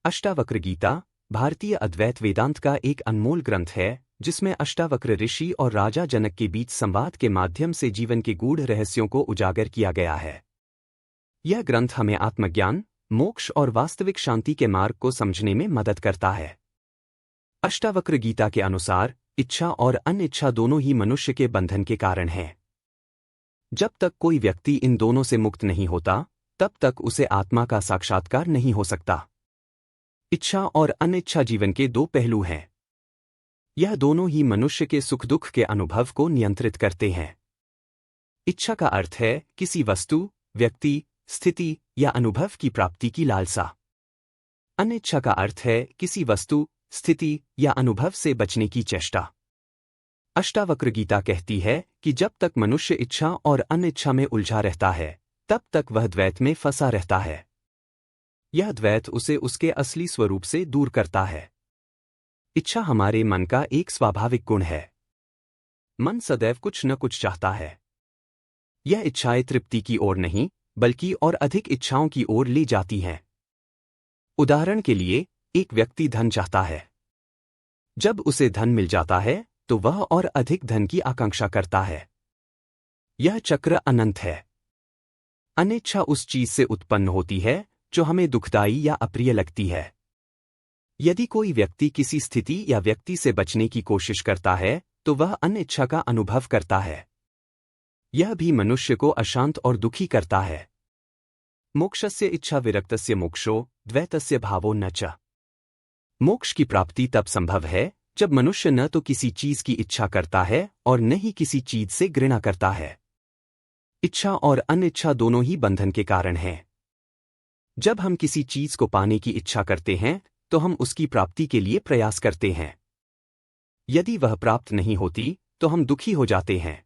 अष्टावक्र गीता भारतीय अद्वैत वेदांत का एक अनमोल ग्रंथ है जिसमें अष्टावक्र ऋषि और राजा जनक के बीच संवाद के माध्यम से जीवन के गूढ़ रहस्यों को उजागर किया गया है। यह ग्रंथ हमें आत्मज्ञान, मोक्ष और वास्तविक शांति के मार्ग को समझने में मदद करता है। अष्टावक्र गीता के अनुसार इच्छा और अनिच्छा दोनों ही मनुष्य के बंधन के कारण हैं। जब तक कोई व्यक्ति इन दोनों से मुक्त नहीं होता, तब तक उसे आत्मा का साक्षात्कार नहीं हो सकता। इच्छा और अनिच्छा जीवन के दो पहलू हैं। यह दोनों ही मनुष्य के सुख दुख के अनुभव को नियंत्रित करते हैं। इच्छा का अर्थ है किसी वस्तु, व्यक्ति, स्थिति या अनुभव की प्राप्ति की लालसा। अनिच्छा का अर्थ है किसी वस्तु, स्थिति या अनुभव से बचने की चेष्टा। अष्टावक्र गीता कहती है कि जब तक मनुष्य इच्छा और अनिच्छा में उलझा रहता है, तब तक वह द्वैत में फंसा रहता है। यह द्वैत उसे उसके असली स्वरूप से दूर करता है। इच्छा हमारे मन का एक स्वाभाविक गुण है। मन सदैव कुछ न कुछ चाहता है। यह इच्छाएं तृप्ति की ओर नहीं, बल्कि और अधिक इच्छाओं की ओर ले जाती हैं। उदाहरण के लिए, एक व्यक्ति धन चाहता है। जब उसे धन मिल जाता है, तो वह और अधिक धन की आकांक्षा करता है। यह चक्र अनंत है। अनिच्छा उस चीज से उत्पन्न होती है जो हमें दुखदायी या अप्रिय लगती है। यदि कोई व्यक्ति किसी स्थिति या व्यक्ति से बचने की कोशिश करता है, तो वह अनिच्छा का अनुभव करता है। यह भी मनुष्य को अशांत और दुखी करता है। मोक्षस्य इच्छा विरक्तस्य मोक्षो द्वैतस्य भावो न च। मोक्ष की प्राप्ति तब संभव है जब मनुष्य न तो किसी चीज की इच्छा करता है और न ही किसी चीज से घृणा करता है। इच्छा और अनिच्छा दोनों ही बंधन के कारण हैं। जब हम किसी चीज को पाने की इच्छा करते हैं, तो हम उसकी प्राप्ति के लिए प्रयास करते हैं। यदि वह प्राप्त नहीं होती, तो हम दुखी हो जाते हैं।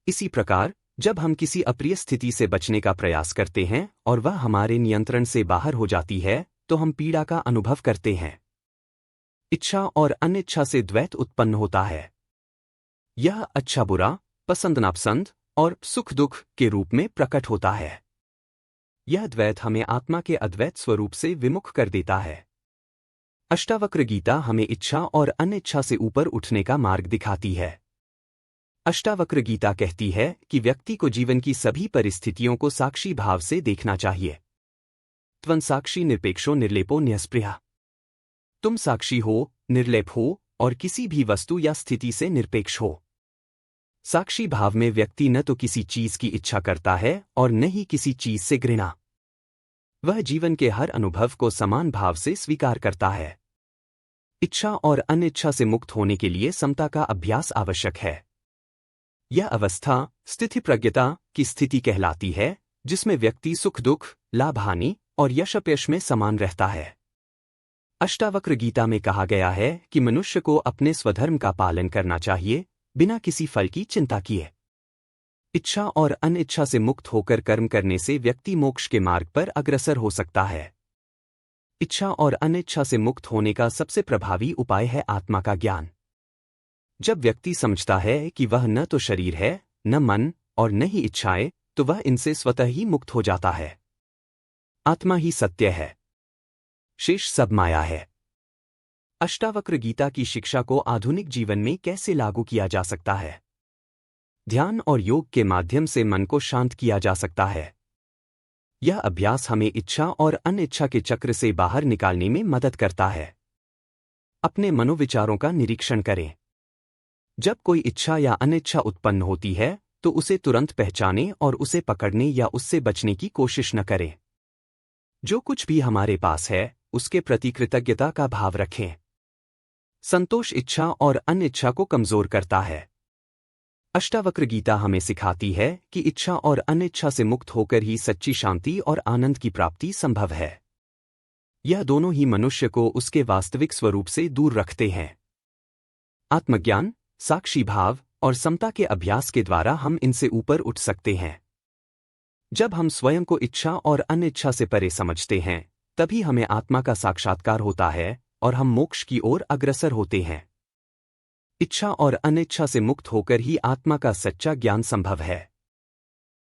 इसी प्रकार, जब हम किसी अप्रिय स्थिति से बचने का प्रयास करते हैं और वह हमारे नियंत्रण से बाहर हो जाती है, तो हम पीड़ा का अनुभव करते हैं। इच्छा और अनिच्छा से द्वैत उत्पन्न होता है। यह अच्छा बुरा, पसंद नापसंद और सुख दुख के रूप में प्रकट होता है। यह द्वैत हमें आत्मा के अद्वैत स्वरूप से विमुख कर देता है। अष्टावक्र गीता हमें इच्छा और अनिच्छा से ऊपर उठने का मार्ग दिखाती है। अष्टावक्र गीता कहती है कि व्यक्ति को जीवन की सभी परिस्थितियों को साक्षी भाव से देखना चाहिए। त्वं साक्षी निरपेक्षो निर्लेपो न्यस्पृहा। तुम साक्षी हो, निर्लेप हो और किसी भी वस्तु या स्थिति से निरपेक्ष हो। साक्षी भाव में व्यक्ति न तो किसी चीज की इच्छा करता है और न ही किसी चीज से घृणा। वह जीवन के हर अनुभव को समान भाव से स्वीकार करता है। इच्छा और अनिच्छा से मुक्त होने के लिए समता का अभ्यास आवश्यक है। यह अवस्था स्थितिप्रज्ञता की स्थिति कहलाती है, जिसमें व्यक्ति सुख दुख, लाभ हानि और यश अपयश में समान रहता है। अष्टावक्र गीता में कहा गया है कि मनुष्य को अपने स्वधर्म का पालन करना चाहिए, बिना किसी फल की चिंता किए। इच्छा और अनिच्छा से मुक्त होकर कर्म करने से व्यक्ति मोक्ष के मार्ग पर अग्रसर हो सकता है। इच्छा और अनिच्छा से मुक्त होने का सबसे प्रभावी उपाय है आत्मा का ज्ञान। जब व्यक्ति समझता है कि वह न तो शरीर है, न मन और न ही इच्छाएं, तो वह इनसे स्वतः ही मुक्त हो जाता है। आत्मा ही सत्य है, शेष सब माया है। अष्टावक्र गीता की शिक्षा को आधुनिक जीवन में कैसे लागू किया जा सकता है? ध्यान और योग के माध्यम से मन को शांत किया जा सकता है। यह अभ्यास हमें इच्छा और अनिच्छा के चक्र से बाहर निकालने में मदद करता है। अपने मनोविचारों का निरीक्षण करें। जब कोई इच्छा या अनिच्छा उत्पन्न होती है, तो उसे तुरंत पहचानें और उसे पकड़ने या उससे बचने की कोशिश न करें। जो कुछ भी हमारे पास है, उसके प्रति कृतज्ञता का भाव रखें। संतोष इच्छा और अनिच्छा को कमजोर करता है। अष्टावक्र गीता हमें सिखाती है कि इच्छा और अनिच्छा से मुक्त होकर ही सच्ची शांति और आनंद की प्राप्ति संभव है। यह दोनों ही मनुष्य को उसके वास्तविक स्वरूप से दूर रखते हैं। आत्मज्ञान, साक्षी भाव और समता के अभ्यास के द्वारा हम इनसे ऊपर उठ सकते हैं। जब हम स्वयं को इच्छा और अनिच्छा से परे समझते हैं, तभी हमें आत्मा का साक्षात्कार होता है और हम मोक्ष की ओर अग्रसर होते हैं। इच्छा और अनिच्छा से मुक्त होकर ही आत्मा का सच्चा ज्ञान संभव है।